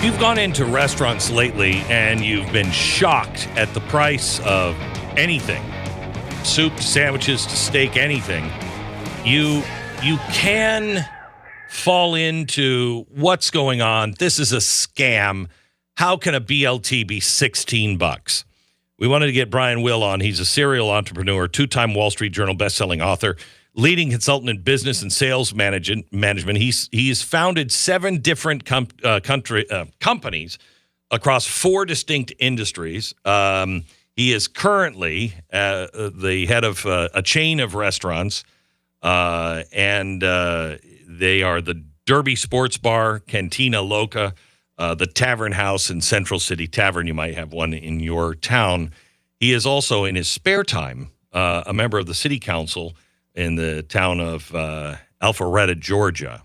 you've gone into restaurants lately and you've been shocked at the price of anything, soup to sandwiches to steak, anything, you can fall into what's going on. This is a scam. How can a BLT be $16? We wanted to get Brian Will on. He's a serial entrepreneur, two-time Wall Street Journal bestselling author, leading consultant in business and sales management. He's founded 7 different companies across 4 distinct industries. He is currently the head of a chain of restaurants, and they are the Derby Sports Bar, Cantina Loca, the Tavern House in Central City Tavern. You might have one in your town. He is also, in his spare time, a member of the city council in the town of Alpharetta, Georgia.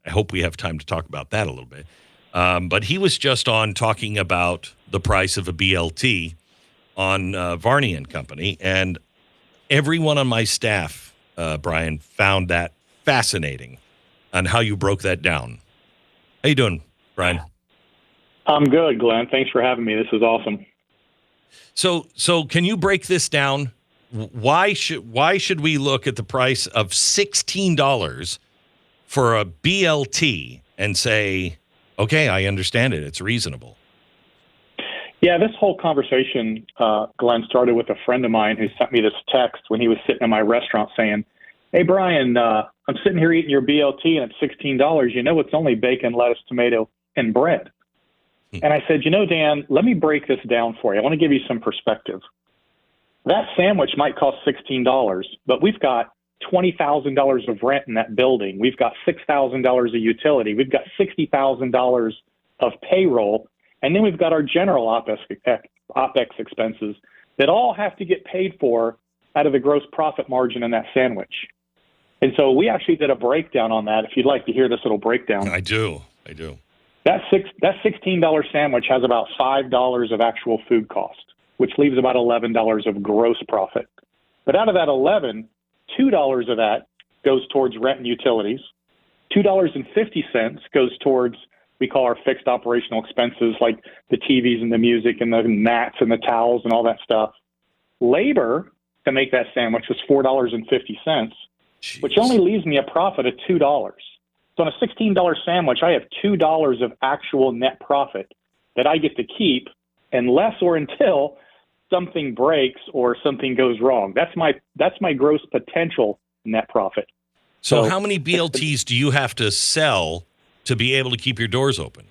I hope we have time to talk about that a little bit. But he was just on talking about the price of a BLT on Varney and Company, and everyone on my staff, Brian, found that fascinating on how you broke that down. How you doing, Brian? I'm good, Glenn. Thanks for having me. This is awesome. So can you break this down? Why should we look at the price of $16 for a BLT and say, okay, I understand it, it's reasonable? Yeah, this whole conversation, Glenn, started with a friend of mine who sent me this text when he was sitting in my restaurant saying, "Hey, Brian, I'm sitting here eating your BLT and it's $16. You know it's only bacon, lettuce, tomato, and bread." And I said, Dan, let me break this down for you. I want to give you some perspective. That sandwich might cost $16, but we've got $20,000 of rent in that building. We've got $6,000 of utility. We've got $60,000 of payroll. And then we've got our general OpEx expenses that all have to get paid for out of the gross profit margin in that sandwich. And so we actually did a breakdown on that. If you'd like to hear this little breakdown. I do. That $16 sandwich has about $5 of actual food cost, which leaves about $11 of gross profit. But out of that 11, $2 of that goes towards rent and utilities. $2.50 goes towards, we call our fixed operational expenses, like the TVs and the music and the mats and the towels and all that stuff. Labor to make that sandwich was $4.50, which only leaves me a profit of $2. So on a $16 sandwich, I have $2 of actual net profit that I get to keep unless or until something breaks or something goes wrong. That's my gross potential net profit. So how many BLTs do you have to sell to be able to keep your doors open?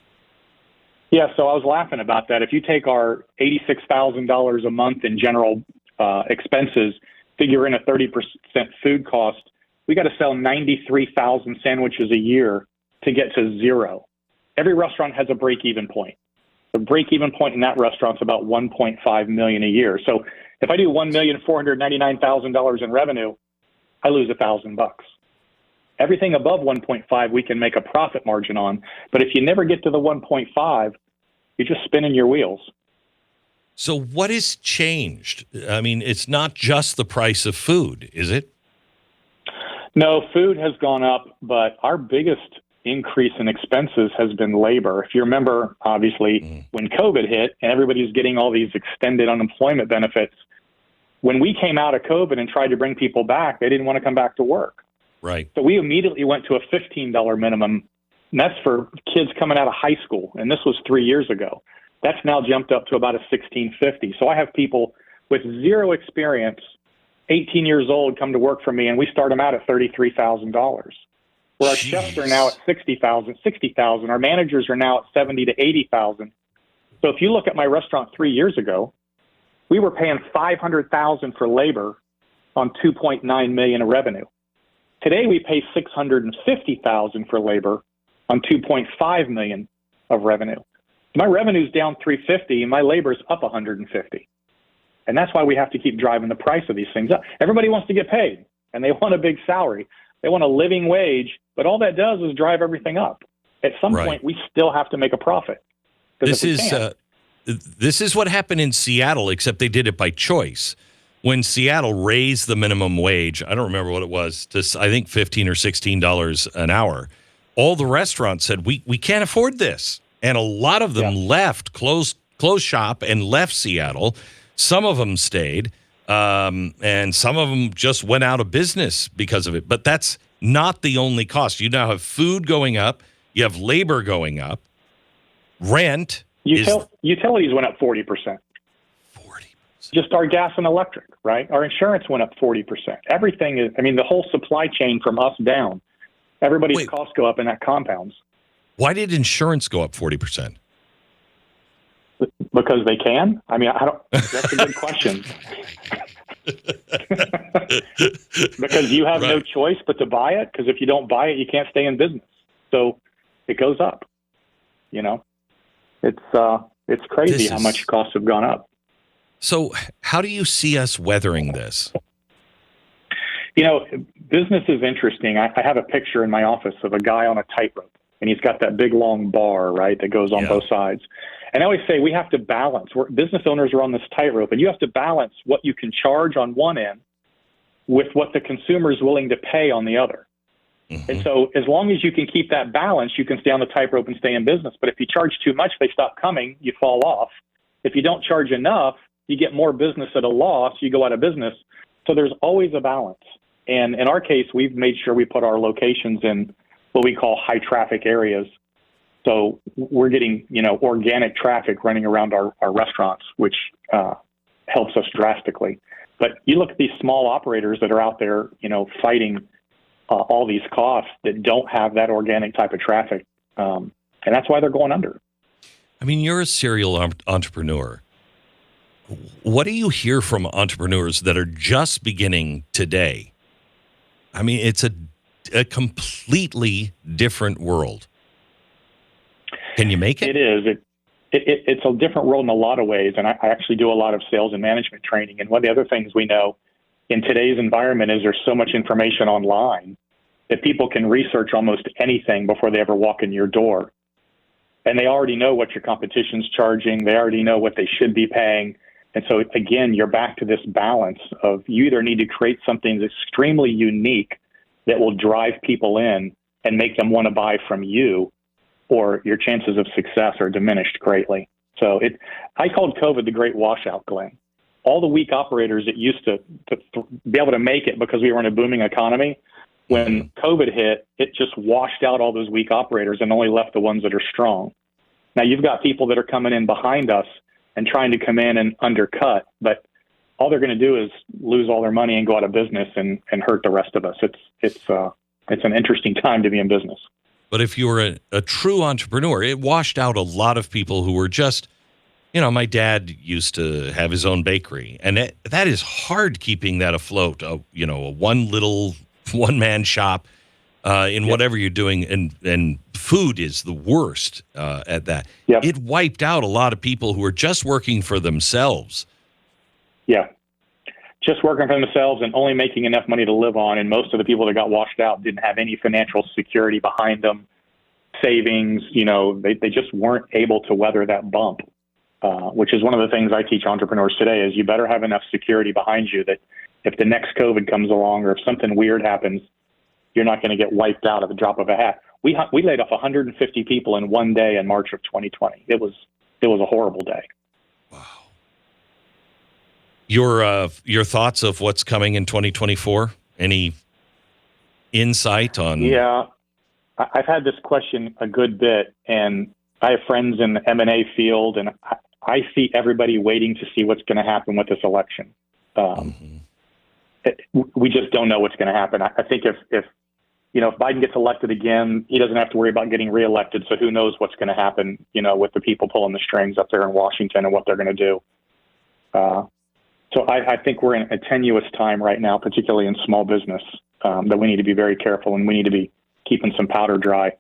Yeah, so I was laughing about that. If you take our $86,000 a month in general expenses, figure in a 30% food cost, we got to sell 93,000 sandwiches a year to get to zero. Every restaurant has a break-even point. The break-even point in that restaurant's about $1.5 million a year. So if I do $1,499,000 in revenue, I lose $1,000. Everything above 1.5, we can make a profit margin on. But if you never get to the 1.5, you're just spinning your wheels. So what has changed? I mean, it's not just the price of food, is it? No, food has gone up, but our biggest increase in expenses has been labor. If you remember, obviously, when COVID hit and everybody's getting all these extended unemployment benefits, when we came out of COVID and tried to bring people back, they didn't want to come back to work. Right. So we immediately went to a $15 minimum, and that's for kids coming out of high school, and this was 3 years ago. That's now jumped up to about a $16.50. So I have people with zero experience, 18 years old, come to work for me, and we start them out at $33,000. Where our chefs are now at $60,000. Our managers are now at $70,000 to $80,000. So if you look at my restaurant 3 years ago, we were paying $500,000 for labor on $2.9 million in revenue. Today we pay $650,000 for labor on $2.5 million of revenue. My revenue's down $350,000 and my labor's up $150,000. And that's why we have to keep driving the price of these things up. Everybody wants to get paid, and they want a big salary. They want a living wage, but all that does is drive everything up. At some point, we still have to make a profit. This is what happened in Seattle, except they did it by choice. When Seattle raised the minimum wage, I don't remember what it was, to I think $15 or $16 an hour, all the restaurants said, we can't afford this. And a lot of them left, closed shop and left Seattle. Some of them stayed, and some of them just went out of business because of it. But that's not the only cost. You now have food going up. You have labor going up. Rent. Utilities went up 40%. 40%. Just our gas and electric, right? Our insurance went up 40%. Everything is, the whole supply chain from us down. Everybody's costs go up, and that compounds. Why did insurance go up 40%? Because they can? I don't. That's a good question. Because you have no choice but to buy it. Because if you don't buy it, you can't stay in business. So it goes up. It's crazy how much costs have gone up. So how do you see us weathering this? Business is interesting. I have a picture in my office of a guy on a tightrope, and he's got that big long bar, right, that goes on both sides. And I always say we have to balance. Business owners are on this tightrope, and you have to balance what you can charge on one end with what the consumer is willing to pay on the other. Mm-hmm. And so as long as you can keep that balance, you can stay on the tightrope and stay in business. But if you charge too much, they stop coming, you fall off. If you don't charge enough, you get more business at a loss, you go out of business. So there's always a balance. And in our case, we've made sure we put our locations in what we call high traffic areas. So we're getting, organic traffic running around our restaurants, which helps us drastically. But you look at these small operators that are out there, fighting all these costs that don't have that organic type of traffic. And that's why they're going under. You're a serial entrepreneur. What do you hear from entrepreneurs that are just beginning today? It's a completely different world. Can you make it? It is. It's a different world in a lot of ways. And I actually do a lot of sales and management training. And one of the other things we know in today's environment is there's so much information online that people can research almost anything before they ever walk in your door. And they already know what your competition's charging. They already know what they should be paying. And so, again, you're back to this balance of you either need to create something that's extremely unique that will drive people in and make them want to buy from you, or your chances of success are diminished greatly. So I called COVID the great washout, Glenn. All the weak operators that used to be able to make it because we were in a booming economy, when COVID hit, it just washed out all those weak operators and only left the ones that are strong. Now you've got people that are coming in behind us and trying to come in and undercut, but all they're going to do is lose all their money and go out of business and hurt the rest of us. It's an interesting time to be in business. But if you were a true entrepreneur, it washed out a lot of people who were just, my dad used to have his own bakery, and that is hard keeping that afloat. A one-man shop in whatever you're doing, and food is the worst at that. Yep. It wiped out a lot of people who were just working for themselves. Yeah, just working for themselves and only making enough money to live on. And most of the people that got washed out didn't have any financial security behind them, savings. They just weren't able to weather that bump, which is one of the things I teach entrepreneurs today is you better have enough security behind you that if the next COVID comes along or if something weird happens, you're not going to get wiped out at the drop of a hat. We laid off 150 people in one day in March of 2020. It was a horrible day. Wow. Your thoughts of what's coming in 2024? Any insight on? Yeah, I've had this question a good bit, and I have friends in the M&A field, and I see everybody waiting to see what's going to happen with this election. We just don't know what's going to happen. I think if Biden gets elected again, he doesn't have to worry about getting reelected. So who knows what's going to happen, with the people pulling the strings up there in Washington and what they're going to do. So I think we're in a tenuous time right now, particularly in small business, that we need to be very careful, and we need to be keeping some powder dry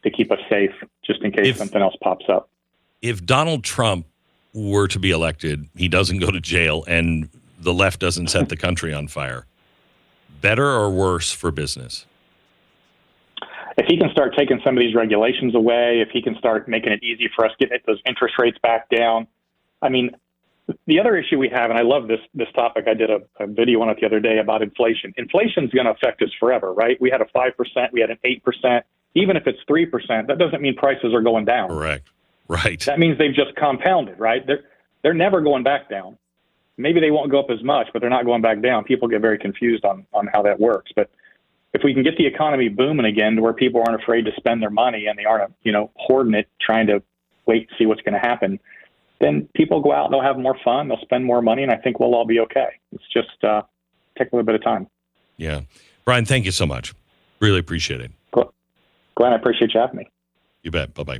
to keep us safe just in case something else pops up. If Donald Trump were to be elected, he doesn't go to jail, and the left doesn't set the country on fire, better or worse for business? If he can start taking some of these regulations away, if he can start making it easy for us to get those interest rates back down. The other issue we have, and I love this topic, I did a video on it the other day about inflation. Inflation's going to affect us forever, right? We had a 5%, we had an 8%, even if it's 3%, that doesn't mean prices are going down. Correct. Right. That means they've just compounded, right? They're never going back down. Maybe they won't go up as much, but they're not going back down. People get very confused on how that works. But if we can get the economy booming again to where people aren't afraid to spend their money and they aren't, hoarding it, trying to wait to see what's going to happen, then people go out and they'll have more fun. They'll spend more money, and I think we'll all be okay. It's just take a little bit of time. Yeah. Brian, thank you so much. Really appreciate it. Glenn, I appreciate you having me. You bet. Bye-bye.